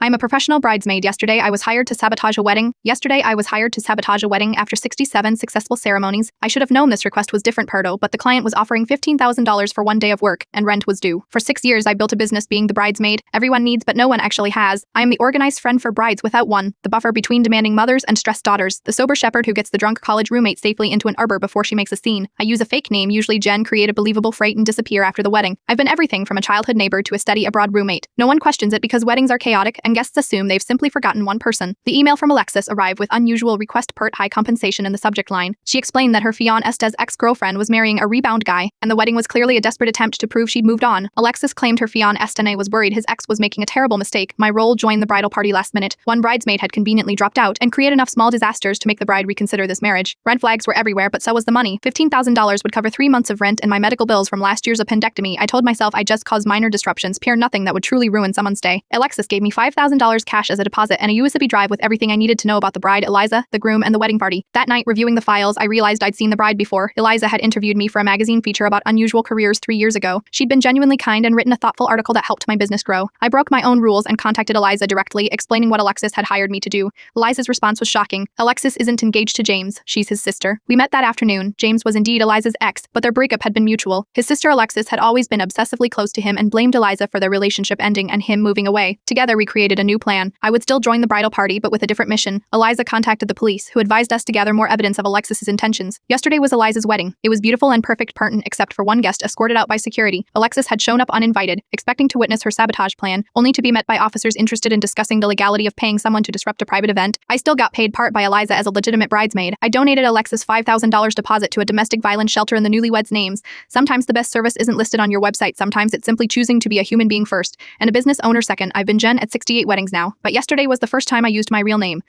I'm a professional bridesmaid. Yesterday, I was hired to sabotage a wedding. After 67 successful ceremonies. I should have known this request was different, Pardo, but the client was offering $15,000 for one day of work, and rent was due. For 6 years, I built a business being the bridesmaid. Everyone needs, but no one actually has. I am the organized friend for brides without one, the buffer between demanding mothers and stressed daughters, the sober shepherd who gets the drunk college roommate safely into an arbor before she makes a scene. I use a fake name, usually Jen, create a believable freight and disappear after the wedding. I've been everything from a childhood neighbor to a steady abroad roommate. No one questions it because weddings are chaotic, and guests assume they've simply forgotten one person. The email from Alexis arrived with unusual request pert high compensation in the subject line. She explained that her fiancé's ex-girlfriend was marrying a rebound guy, and the wedding was clearly a desperate attempt to prove she'd moved on. Alexis claimed her fiancé was worried his ex was making a terrible mistake. My role: joined the bridal party last minute. One bridesmaid had conveniently dropped out and create enough small disasters to make the bride reconsider this marriage. Red flags were everywhere, but so was the money. $15,000 would cover 3 months of rent and my medical bills from last year's appendectomy. I told myself I just caused minor disruptions, pure nothing that would truly ruin someone's day. Alexis gave me $5,000 cash as a deposit and a USB drive with everything I needed to know about the bride, Eliza, the groom, and the wedding party. That night, reviewing the files, I realized I'd seen the bride before. Eliza had interviewed me for a magazine feature about unusual careers 3 years ago. She'd been genuinely kind and written a thoughtful article that helped my business grow. I broke my own rules and contacted Eliza directly, explaining what Alexis had hired me to do. Eliza's response was shocking. Alexis isn't engaged to James, she's his sister. We met that afternoon. James was indeed Eliza's ex, but their breakup had been mutual. His sister Alexis had always been obsessively close to him and blamed Eliza for their relationship ending and him moving away. Together we created a new plan. I would still join the bridal party, but with a different mission. Eliza contacted the police, who advised us to gather more evidence of Alexis's intentions. Yesterday was Eliza's wedding. It was beautiful and perfect, pardon, except for one guest escorted out by security. Alexis had shown up uninvited, expecting to witness her sabotage plan, only to be met by officers interested in discussing the legality of paying someone to disrupt a private event. I still got paid part by Eliza as a legitimate bridesmaid. I donated Alexis' $5,000 deposit to a domestic violence shelter in the newlyweds' names. Sometimes the best service isn't listed on your website, sometimes it's simply choosing to be a human being first, and a business owner second. I've been Jen at 68 weddings now, but yesterday was the first time I used my real name.